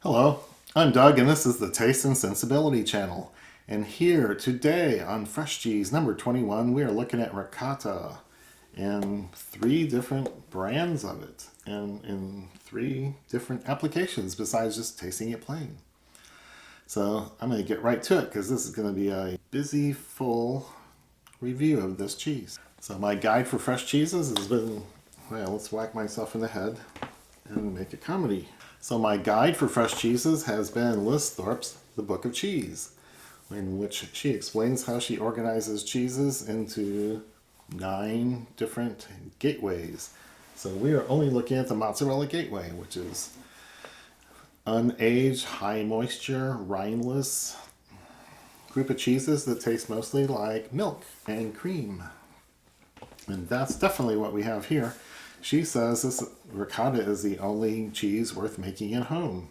Hello, I'm Doug and this is the Taste and Sensibility channel. And here today on Fresh Cheese number 21, we are looking at ricotta and 3 different brands of it and in 3 different applications besides just tasting it plain. So I'm going to get right to it because this is going to be a busy, full review of this cheese. So my guide for fresh cheeses has been, well, let's whack myself in the head and make a comedy. So my guide for fresh cheeses has been Liz Thorpe's The Book of Cheese, in which she explains how she organizes cheeses into 9 different gateways. So we are only looking at the mozzarella gateway, which is unaged, high moisture, rindless group of cheeses that taste mostly like milk and cream. And that's definitely what we have here. She says this ricotta is the only cheese worth making at home.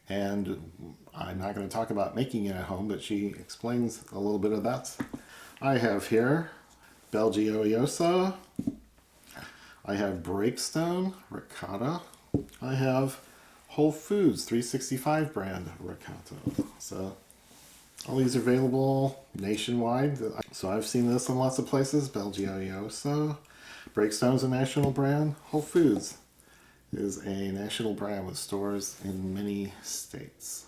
And I'm not going to talk about making it at home, but she explains a little bit of that. I have here Belgioioso. I have Breakstone ricotta. I have Whole Foods 365 brand ricotta. So all these are available nationwide. So I've seen this in lots of places. Belgioioso. Breakstone's a national brand. Whole Foods is a national brand with stores in many states.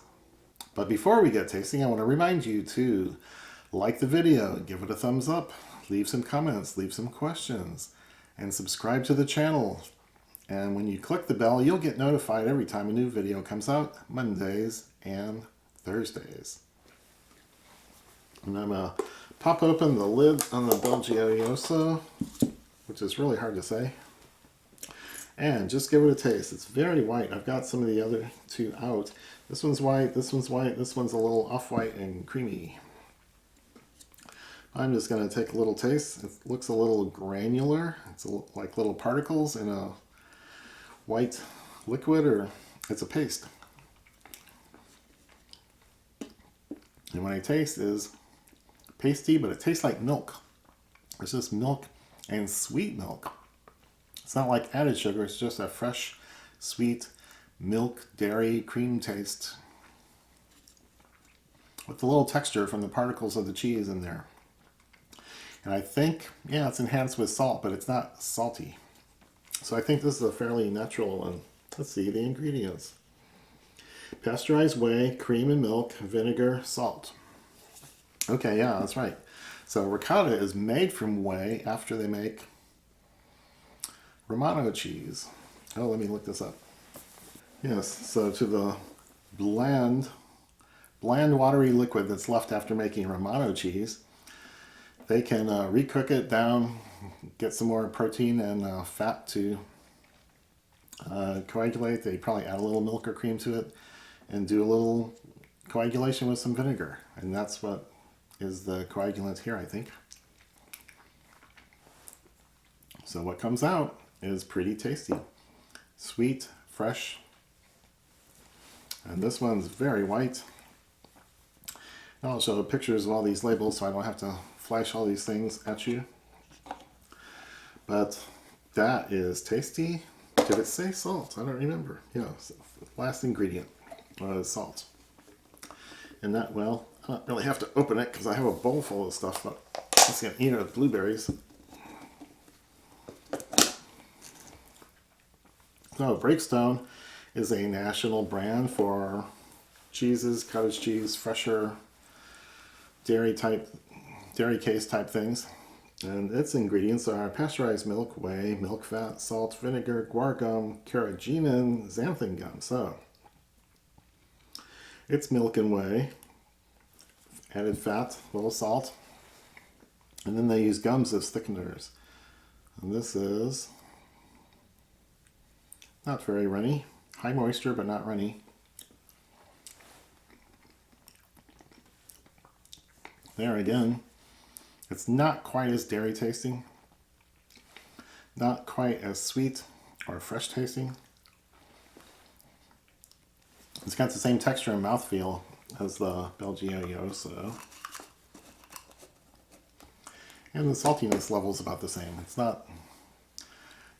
But before we get tasting, I want to remind you to like the video, give it a thumbs up, leave some comments, leave some questions, and subscribe to the channel. And when you click the bell, you'll get notified every time a new video comes out, Mondays and Thursdays. And I'm going to pop open the lid on the Belgioioso, which is really hard to say, and just give it a taste. It's very white. I've got some of the other 2 out. This one's white, this one's white, this one's a little off-white and creamy. I'm just going to take a little taste. It looks a little granular. It's like little particles in a white liquid, or it's a paste. And what I taste is pasty, but it tastes like milk. It's just milk and sweet milk. It's not like added sugar, it's just a fresh, sweet milk, dairy, cream taste with a little texture from the particles of the cheese in there. And I think, yeah, it's enhanced with salt, but it's not salty. So I think this is a fairly natural one. Let's see the ingredients. Pasteurized whey, cream and milk, vinegar, salt. Okay, yeah, that's right. So ricotta is made from whey after they make Romano cheese. Oh, let me look this up. Yes, so to the bland watery liquid that's left after making Romano cheese, they can recook it down, get some more protein and fat to coagulate. They probably add a little milk or cream to it and do a little coagulation with some vinegar. And that's what is the coagulant here, I think. So what comes out is pretty tasty. Sweet, fresh. And this one's very white. I'll show pictures of all these labels so I don't have to flash all these things at you. But that is tasty. Did it say salt? I don't remember. Yeah, last ingredient was salt. And that, well, I don't really have to open it because I have a bowl full of stuff, but I'm just going to eat it with blueberries. So Breakstone is a national brand for cheeses, cottage cheese, fresher, dairy case type things. And its ingredients are pasteurized milk, whey, milk fat, salt, vinegar, guar gum, carrageenan, xanthan gum. So it's milk and whey, added fat, a little salt, and then they use gums as thickeners. And this is not very runny. High moisture, but not runny. There again, it's not quite as dairy tasting, not quite as sweet or fresh tasting. It's got the same texture and mouthfeel as the Belgioioso. And the saltiness level is about the same. It's not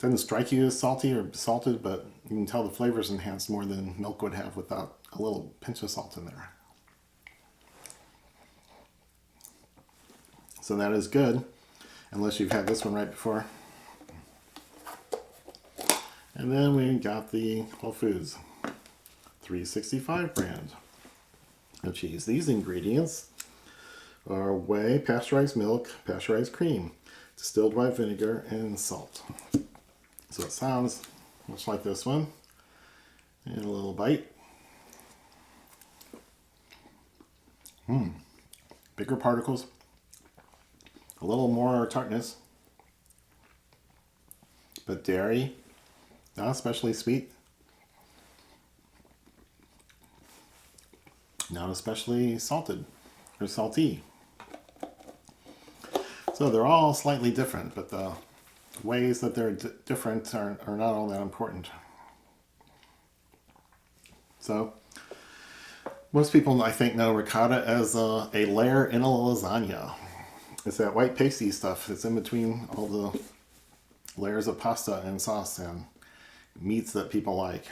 doesn't strike you as salty or salted, but you can tell the flavor's enhanced more than milk would have without a little pinch of salt in there. So that is good, unless you've had this one right before. And then we got the Whole Foods 365 brand of cheese. These ingredients are whey, pasteurized milk, pasteurized cream, distilled white vinegar, and salt. So it sounds much like this one. And a little bite. Bigger particles. A little more tartness. But dairy, not especially sweet. Not especially salted or salty. So they're all slightly different, but the ways that they're different are not all that important. So most people, I think, know ricotta as a layer in a lasagna. It's that white pasty stuff that's in between all the layers of pasta and sauce and meats that people like.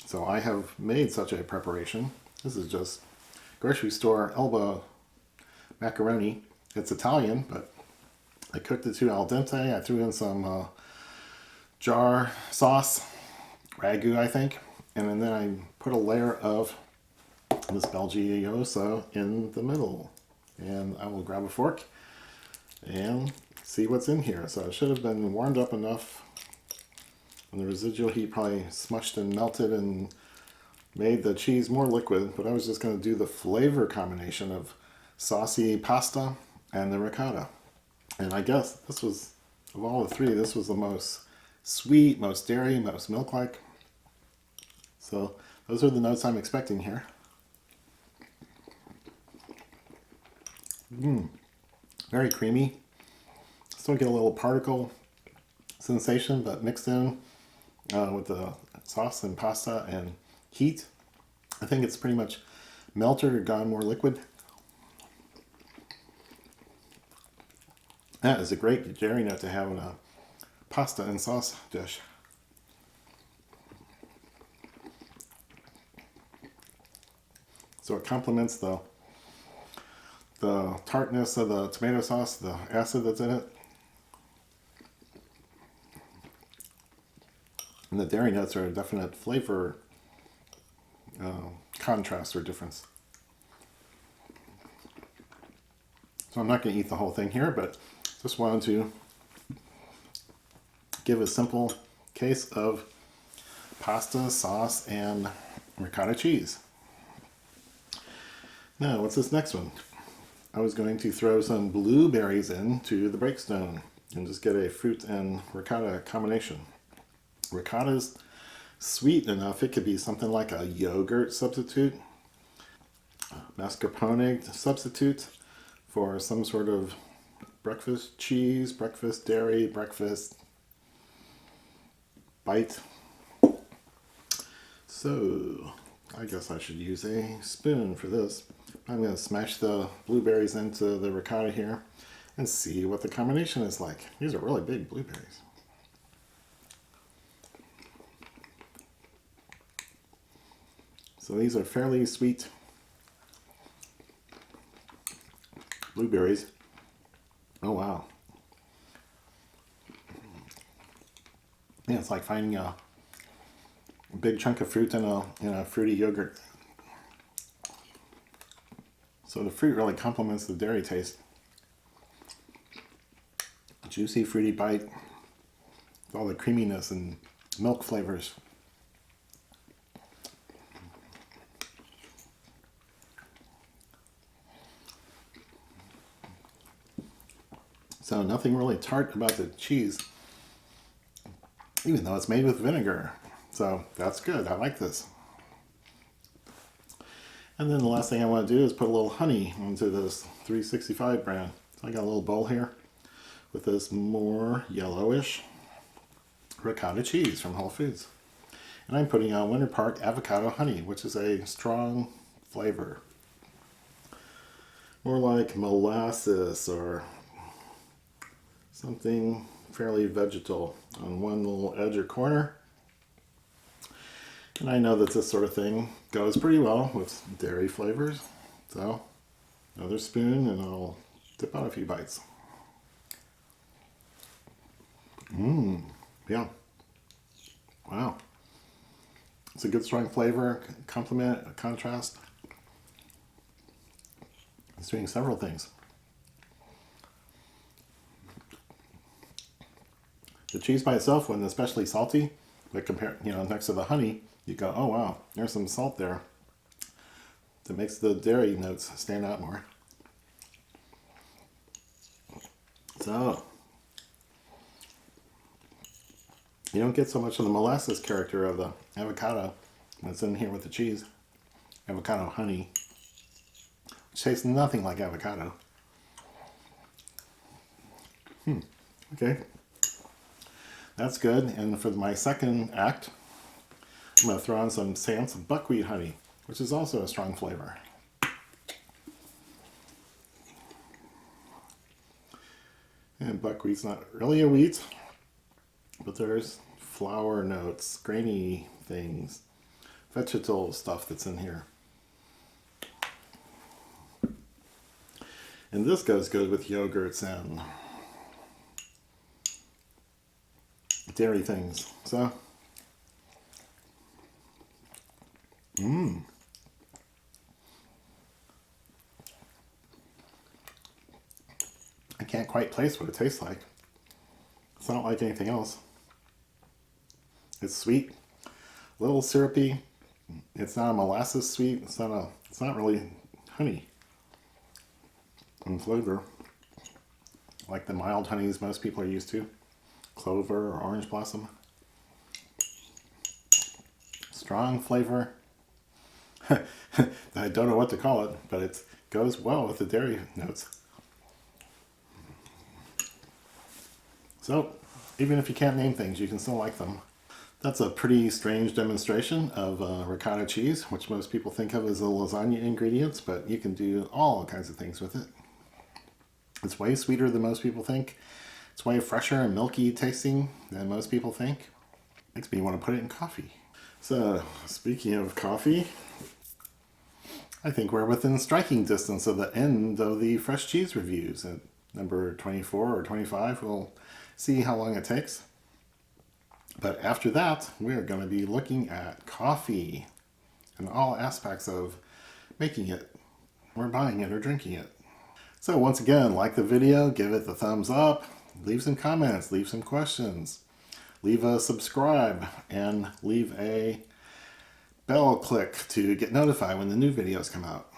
So I have made such a preparation. This is just grocery store elbow macaroni. It's Italian, but I cooked it to al dente. I threw in some jar sauce, ragu, I think, and then I put a layer of this Belgioso in the middle. And I will grab a fork and see what's in here. So it should have been warmed up enough, and the residual heat probably smushed and melted and made the cheese more liquid, but I was just going to do the flavor combination of saucy pasta and the ricotta. And I guess this was, of all the three, this was the most sweet, most dairy, most milk-like. So those are the notes I'm expecting here. Very creamy. Still get a little particle sensation, but mixed in with the sauce and pasta and heat. I think it's pretty much melted or gone more liquid. That is a great dairy note to have in a pasta and sauce dish. So it complements the tartness of the tomato sauce, the acid that's in it. And the dairy notes are a definite flavor contrast or difference. So I'm not going to eat the whole thing here, but just wanted to give a simple case of pasta, sauce, and ricotta cheese. Now, what's this next one? I was going to throw some blueberries into the Breakstone and just get a fruit and ricotta combination. Ricotta's sweet enough, it could be something like a yogurt substitute, mascarpone substitute for some sort of breakfast cheese, breakfast dairy, breakfast bite. So I guess I should use a spoon for this. I'm going to smash the blueberries into the ricotta here and see what the combination is like. These are really big blueberries. So these are fairly sweet blueberries. Oh wow. Yeah, it's like finding a big chunk of fruit in a fruity yogurt. So the fruit really complements the dairy taste. Juicy, fruity bite with all the creaminess and milk flavors. So nothing really tart about the cheese, even though it's made with vinegar. So that's good. I like this. And then the last thing I want to do is put a little honey into this 365 brand. So I got a little bowl here with this more yellowish ricotta cheese from Whole Foods. And I'm putting on Winter Park avocado honey, which is a strong flavor. More like molasses or something fairly vegetal on one little edge or corner. And I know that this sort of thing goes pretty well with dairy flavors. So, another spoon and I'll dip out a few bites. Yeah. Wow. It's a good strong flavor, complement, a contrast. It's doing several things. The cheese by itself wasn't especially salty, but next to the honey, you go, oh wow, there's some salt there that makes the dairy notes stand out more. So, you don't get so much of the molasses character of the avocado that's in here with the cheese. Avocado honey, which tastes nothing like avocado. Okay. That's good. And for my second act, I'm going to throw on some Sans buckwheat honey, which is also a strong flavor. And buckwheat's not really a wheat, but there's flour notes, grainy things, vegetal stuff that's in here. And this goes good with yogurts and dairy things. So, I can't quite place what it tastes like. It's not like anything else. It's sweet, a little syrupy. It's not a molasses sweet. It's not really honey in flavor, like the mild honeys most people are used to. Clover or orange blossom. Strong flavor. I don't know what to call it, but it goes well with the dairy notes. So, even if you can't name things, you can still like them. That's a pretty strange demonstration of ricotta cheese, which most people think of as a lasagna ingredients, but you can do all kinds of things with it. It's way sweeter than most people think. It's way fresher and milky tasting than most people think. Makes me want to put it in coffee. So, speaking of coffee, I think we're within striking distance of the end of the fresh cheese reviews. At number 24 or 25, we'll see how long it takes. But after that, we're going to be looking at coffee and all aspects of making it, or buying it, or drinking it. So once again, like the video, give it the thumbs up, leave some comments, leave some questions, leave a subscribe, and leave a bell click to get notified when the new videos come out.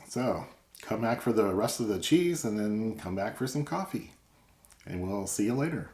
So come back for the rest of the cheese and then come back for some coffee. And we'll see you later.